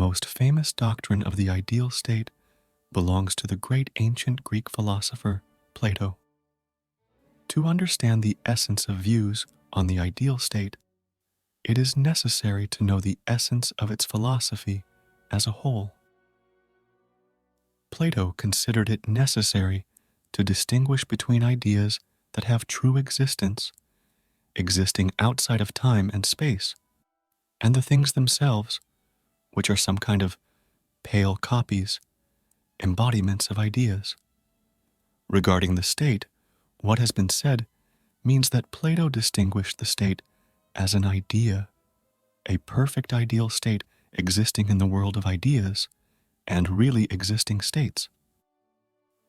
most famous doctrine of the ideal state belongs to the great ancient Greek philosopher, Plato. To understand the essence of views on the ideal state, it is necessary to know the essence of its philosophy as a whole. Plato considered it necessary to distinguish between ideas that have true existence, existing outside of time and space, and the things themselves, which are some kind of pale copies, embodiments of ideas. Regarding the state, what has been said means that Plato distinguished the state as an idea, a perfect ideal state existing in the world of ideas and really existing states.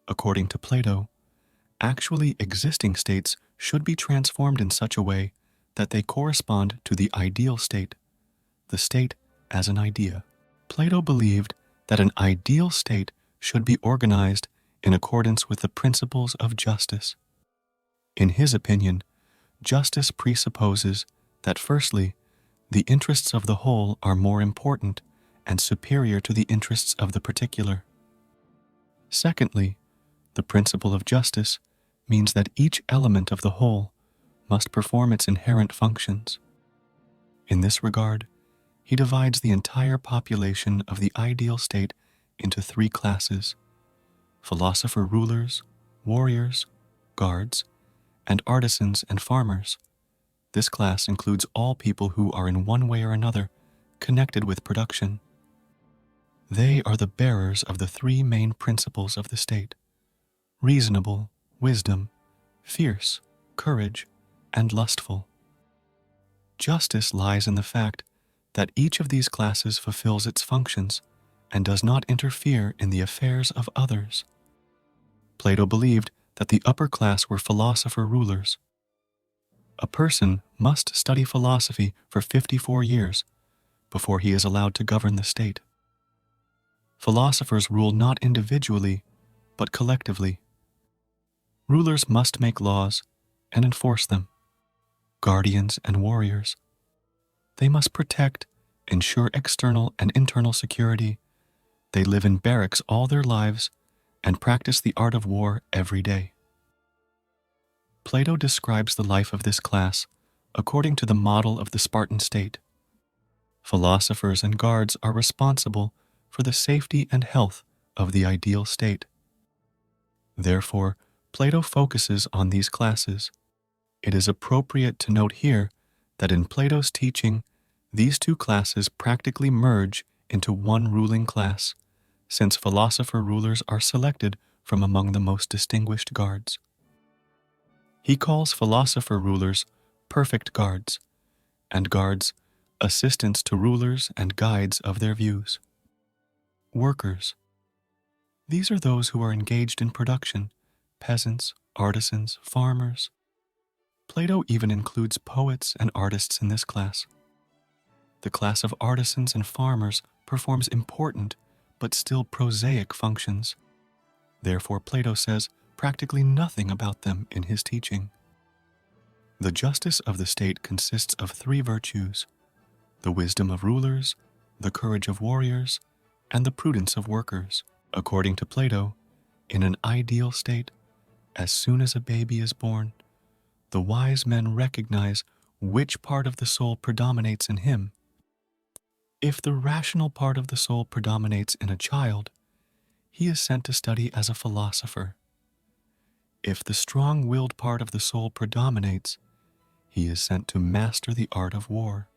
According to Plato, actually existing states should be transformed in such a way that they correspond to the ideal state, the state as an idea. Plato believed that an ideal state should be organized in accordance with the principles of justice. In his opinion, justice presupposes that firstly, the interests of the whole are more important and superior to the interests of the particular. Secondly, the principle of justice means that each element of the whole must perform its inherent functions. In this regard, he divides the entire population of the ideal state into three classes: philosopher rulers, warriors, guards, and artisans and farmers. This class includes all people who are in one way or another connected with production. They are the bearers of the three main principles of the state: reasonable, wisdom, fierce, courage, and lustful. Justice lies in the fact that each of these classes fulfills its functions and does not interfere in the affairs of others. Plato believed that the upper class were philosopher rulers. A person must study philosophy for 54 years before he is allowed to govern the state. Philosophers rule not individually, but collectively. Rulers must make laws and enforce them. Guardians and warriors. They must protect, ensure external and internal security. They live in barracks all their lives and practice the art of war every day. Plato describes the life of this class according to the model of the Spartan state. Philosophers and guards are responsible for the safety and health of the ideal state. Therefore, Plato focuses on these classes. It is appropriate to note here that in Plato's teaching, these two classes practically merge into one ruling class, since philosopher rulers are selected from among the most distinguished guards. He calls philosopher rulers perfect guards, and guards assistants to rulers and guides of their views. Workers. These are those who are engaged in production: peasants, artisans, farmers. Plato even includes poets and artists in this class. The class of artisans and farmers performs important but still prosaic functions. Therefore, Plato says practically nothing about them in his teaching. The justice of the state consists of three virtues: the wisdom of rulers, the courage of warriors, and the prudence of workers. According to Plato, in an ideal state, as soon as a baby is born, the wise men recognize which part of the soul predominates in him. If the rational part of the soul predominates in a child, he is sent to study as a philosopher. If the strong-willed part of the soul predominates, he is sent to master the art of war.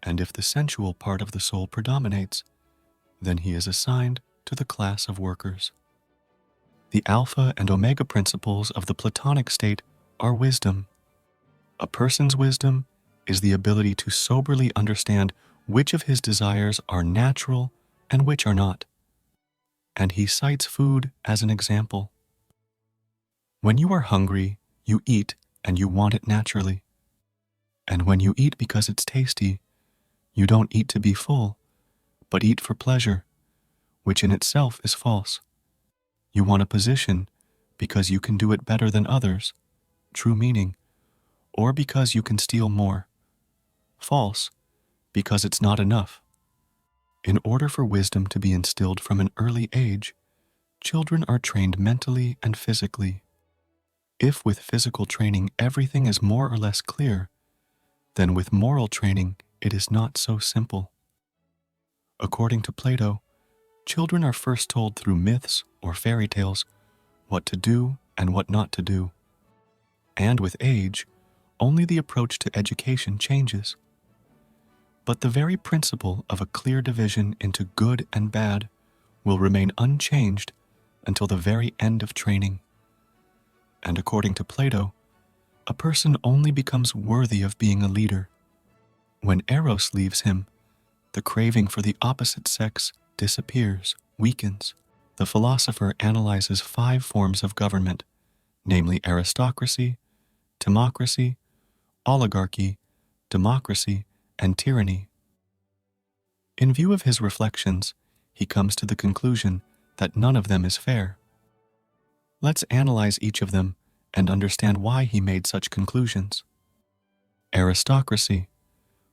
And if the sensual part of the soul predominates, then he is assigned to the class of workers. The alpha and omega principles of the Platonic state are wisdom. A person's wisdom is the ability to soberly understand which of his desires are natural and which are not. And he cites food as an example. When you are hungry, you eat and you want it naturally. And when you eat because it's tasty, you don't eat to be full, but eat for pleasure, which in itself is false. You want a position because you can do it better than others, true meaning, or because you can steal more, false, because it's not enough. In order for wisdom to be instilled from an early age, children are trained mentally and physically. If with physical training everything is more or less clear, then with moral training it is not so simple. According to Plato, children are first told through myths or fairy tales what to do and what not to do. And with age, only the approach to education changes. But the very principle of a clear division into good and bad will remain unchanged until the very end of training. And according to Plato, a person only becomes worthy of being a leader. When Eros leaves him, the craving for the opposite sex disappears, weakens. The philosopher analyzes 5 forms of government, namely aristocracy, timocracy, oligarchy, democracy, and tyranny. In view of his reflections, he comes to the conclusion that none of them is fair. Let's analyze each of them and understand why he made such conclusions. Aristocracy.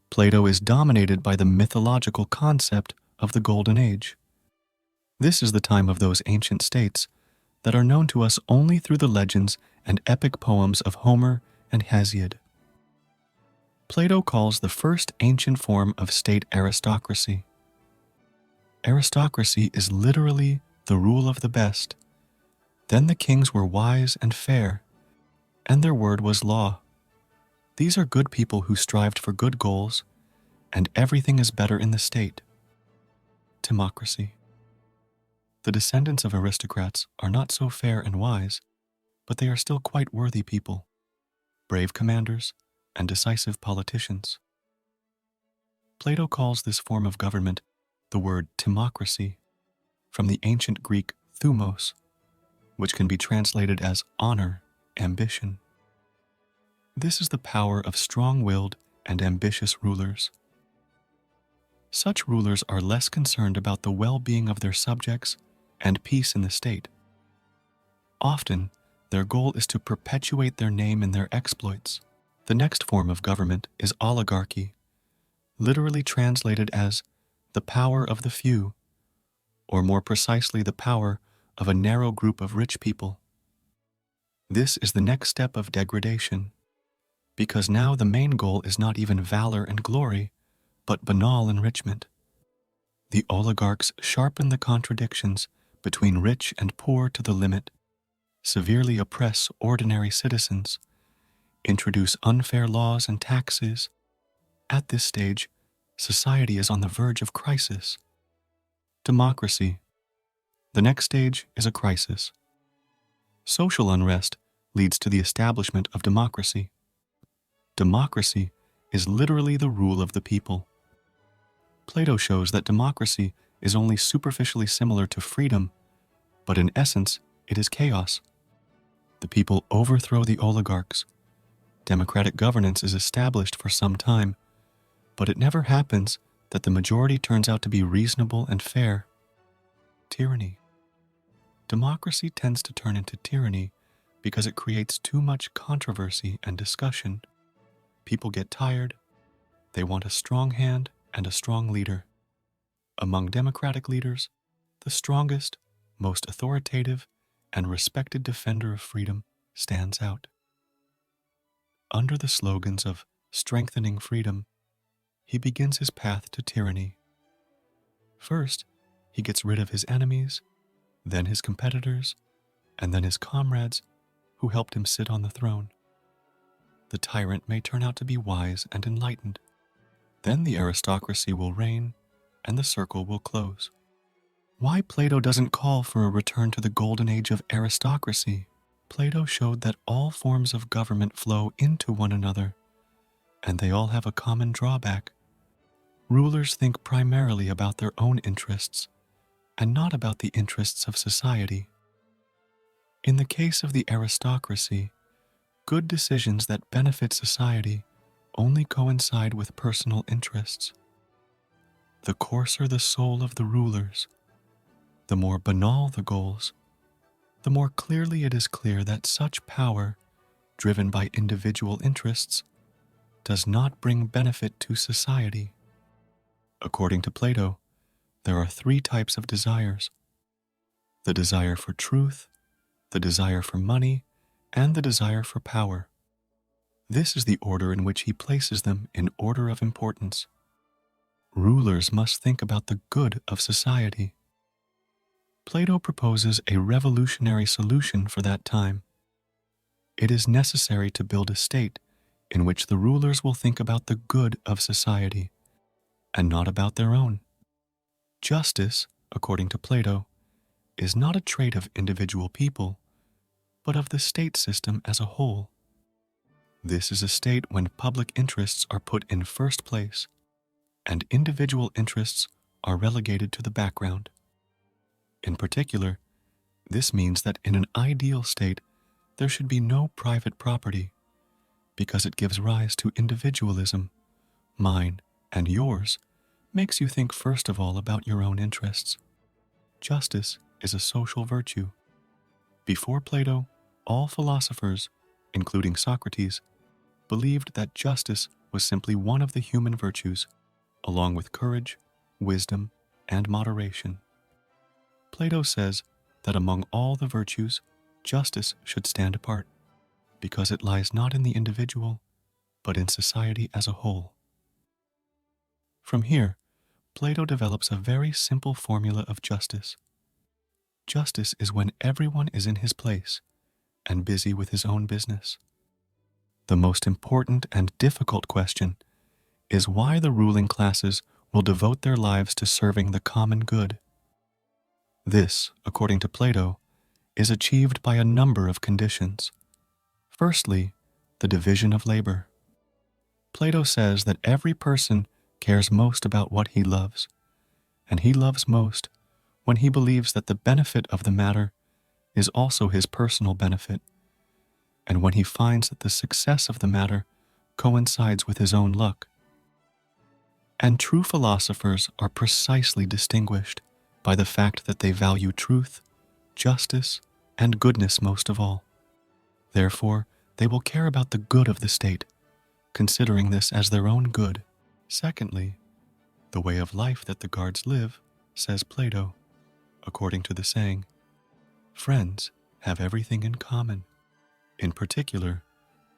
Plato is dominated by the mythological concept of the Golden Age. This is the time of those ancient states that are known to us only through the legends and epic poems of Homer and Hesiod. Plato calls the first ancient form of state aristocracy. Aristocracy is literally the rule of the best. Then the kings were wise and fair, and their word was law. These are good people who strived for good goals, and everything is better in the state. Timocracy. The descendants of aristocrats are not so fair and wise, but they are still quite worthy people, brave commanders, and decisive politicians. Plato calls this form of government the word timocracy, from the ancient Greek thumos, which can be translated as honor, ambition. This is the power of strong-willed and ambitious rulers. Such rulers are less concerned about the well-being of their subjects and peace in the state. Often, their goal is to perpetuate their name in their exploits. The next form of government is oligarchy, literally translated as the power of the few, or more precisely the power of a narrow group of rich people. This is the next step of degradation, because now the main goal is not even valor and glory, but banal enrichment. The oligarchs sharpen the contradictions between rich and poor to the limit, severely oppress ordinary citizens, introduce unfair laws and taxes. At this stage, society is on the verge of crisis. Democracy. The next stage is a crisis. Social unrest leads to the establishment of democracy. Democracy is literally the rule of the people. Plato shows that democracy is only superficially similar to freedom, but in essence, it is chaos. The people overthrow the oligarchs. Democratic governance is established for some time, but it never happens that the majority turns out to be reasonable and fair. Tyranny. Democracy tends to turn into tyranny because it creates too much controversy and discussion. People get tired. They want a strong hand and a strong leader. Among democratic leaders, the strongest, most authoritative, and respected defender of freedom stands out. Under the slogans of strengthening freedom, he begins his path to tyranny. First, he gets rid of his enemies, then his competitors, and then his comrades who helped him sit on the throne. The tyrant may turn out to be wise and enlightened. Then the aristocracy will reign, and the circle will close. Why Plato doesn't call for a return to the golden age of aristocracy? Plato showed that all forms of government flow into one another, and they all have a common drawback. Rulers think primarily about their own interests, and not about the interests of society. In the case of the aristocracy, good decisions that benefit society only coincide with personal interests. The coarser the soul of the rulers, the more banal the goals, the more clearly it is clear that such power, driven by individual interests, does not bring benefit to society. According to Plato, there are three types of desires: the desire for truth, the desire for money, and the desire for power. This is the order in which he places them in order of importance. Rulers must think about the good of society. Plato proposes a revolutionary solution for that time. It is necessary to build a state in which the rulers will think about the good of society and not about their own. Justice, according to Plato, is not a trait of individual people, but of the state system as a whole. This is a state when public interests are put in first place and individual interests are relegated to the background. In particular, this means that in an ideal state, there should be no private property, because it gives rise to individualism. Mine and yours makes you think first of all about your own interests. Justice is a social virtue. Before Plato, all philosophers, including Socrates, believed that justice was simply one of the human virtues, along with courage, wisdom, and moderation. Plato says that among all the virtues, justice should stand apart, because it lies not in the individual, but in society as a whole. From here, Plato develops a very simple formula of justice. Justice is when everyone is in his place and busy with his own business. The most important and difficult question is why the ruling classes will devote their lives to serving the common good. This, according to Plato, is achieved by a number of conditions. Firstly, the division of labor. Plato says that every person cares most about what he loves, and he loves most when he believes that the benefit of the matter is also his personal benefit, and when he finds that the success of the matter coincides with his own luck. And true philosophers are precisely distinguished by the fact that they value truth, justice, and goodness most of all. Therefore, they will care about the good of the state, considering this as their own good. Secondly, the way of life that the guards live, says Plato, according to the saying, friends have everything in common. In particular,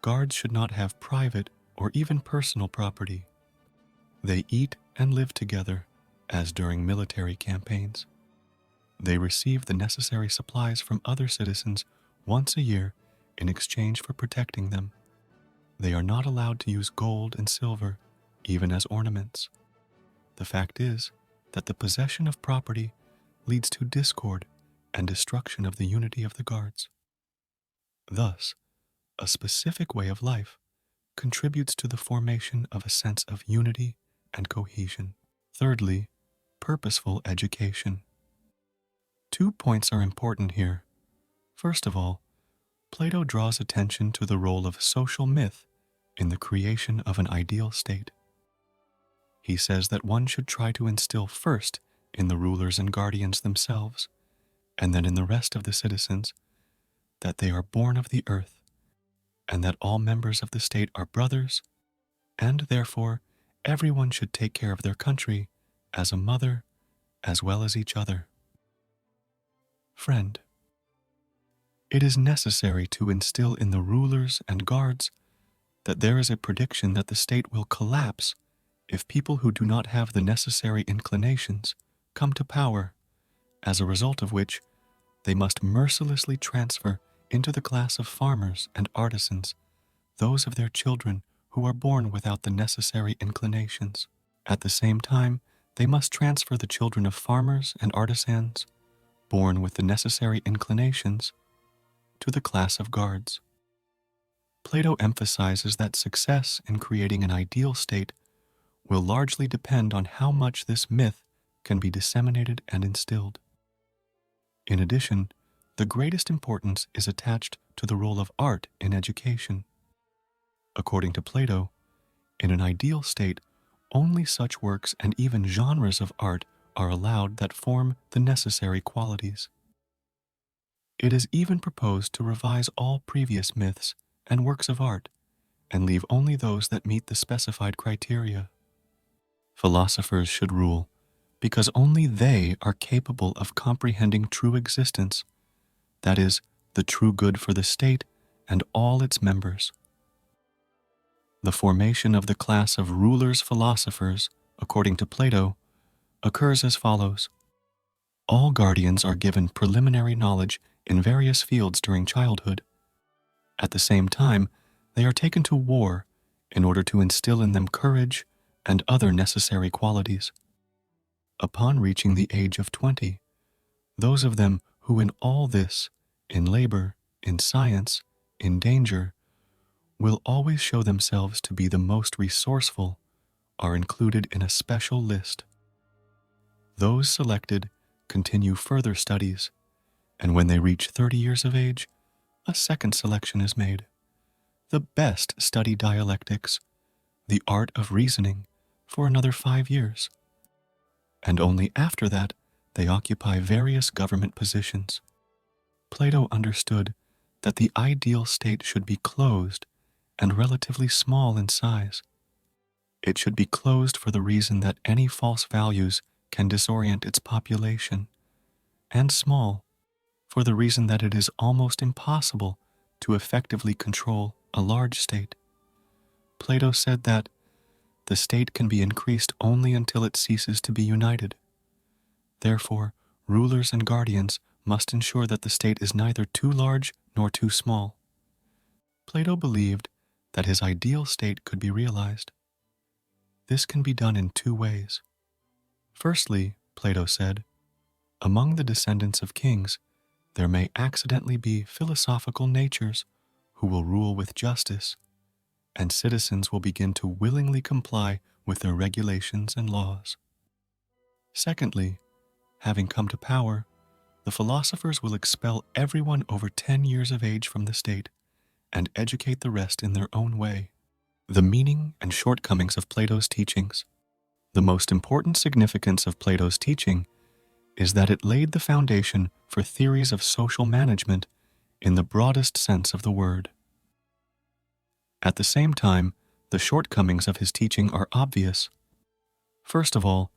guards should not have private or even personal property. They eat and live together, as during military campaigns. They receive the necessary supplies from other citizens once a year in exchange for protecting them. They are not allowed to use gold and silver, even as ornaments. The fact is that the possession of property leads to discord and destruction of the unity of the guards. Thus, a specific way of life contributes to the formation of a sense of unity and cohesion. Thirdly, purposeful education. 2 points are important here. First of all, Plato draws attention to the role of social myth in the creation of an ideal state. He says that one should try to instill first in the rulers and guardians themselves, and then in the rest of the citizens, that they are born of the earth, and that all members of the state are brothers, and therefore everyone should take care of their country as a mother as well as each other. Friend, it is necessary to instill in the rulers and guards that there is a prediction that the state will collapse if people who do not have the necessary inclinations come to power, as a result of which they must mercilessly transfer into the class of farmers and artisans those of their children who are born without the necessary inclinations. At the same time, they must transfer the children of farmers and artisans, born with the necessary inclinations, to the class of guards. Plato emphasizes that success in creating an ideal state will largely depend on how much this myth can be disseminated and instilled. In addition, the greatest importance is attached to the role of art in education. According to Plato, in an ideal state, only such works and even genres of art are allowed that form the necessary qualities. It is even proposed to revise all previous myths and works of art and leave only those that meet the specified criteria. Philosophers should rule because only they are capable of comprehending true existence, that is, the true good for the state and all its members. The formation of the class of rulers philosophers, according to Plato, occurs as follows. All guardians are given preliminary knowledge in various fields during childhood. At the same time, they are taken to war in order to instill in them courage and other necessary qualities. Upon reaching the age of 20, those of them who in all this, in labor, in science, in danger, will always show themselves to be the most resourceful, are included in a special list. Those selected continue further studies, and when they reach 30 years of age, a second selection is made. The best study dialectics, the art of reasoning, for another 5 years. And only after that, they occupy various government positions. Plato understood that the ideal state should be closed and relatively small in size. It should be closed for the reason that any false values can disorient its population, and small for the reason that it is almost impossible to effectively control a large state. Plato said that the state can be increased only until it ceases to be united. Therefore, rulers and guardians must ensure that the state is neither too large nor too small. Plato believed that his ideal state could be realized. This can be done in 2 ways. Firstly, Plato said, among the descendants of kings, there may accidentally be philosophical natures who will rule with justice, and citizens will begin to willingly comply with their regulations and laws. Secondly, having come to power, the philosophers will expel everyone over 10 years of age from the state and educate the rest in their own way. The meaning and shortcomings of Plato's teachings. The most important significance of Plato's teaching is that it laid the foundation for theories of social management in the broadest sense of the word. At the same time, the shortcomings of his teaching are obvious. First of all,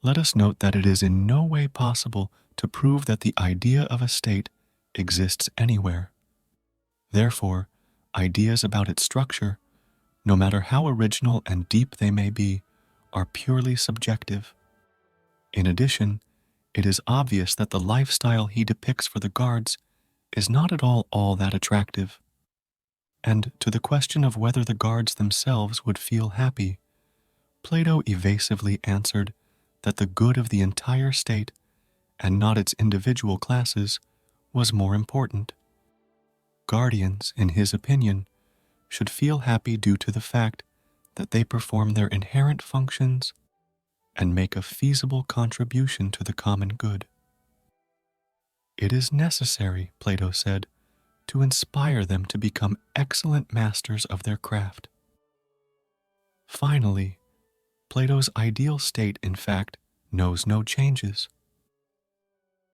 let us note that it is in no way possible to prove that the idea of a state exists anywhere. Therefore, ideas about its structure, no matter how original and deep they may be, are purely subjective. In addition, it is obvious that the lifestyle he depicts for the guards is not at all that attractive. And to the question of whether the guards themselves would feel happy, Plato evasively answered that the good of the entire state, and not its individual classes, was more important. Guardians, in his opinion, should feel happy due to the fact that they perform their inherent functions and make a feasible contribution to the common good. It is necessary, Plato said, to inspire them to become excellent masters of their craft. Finally, Plato's ideal state, in fact, knows no changes.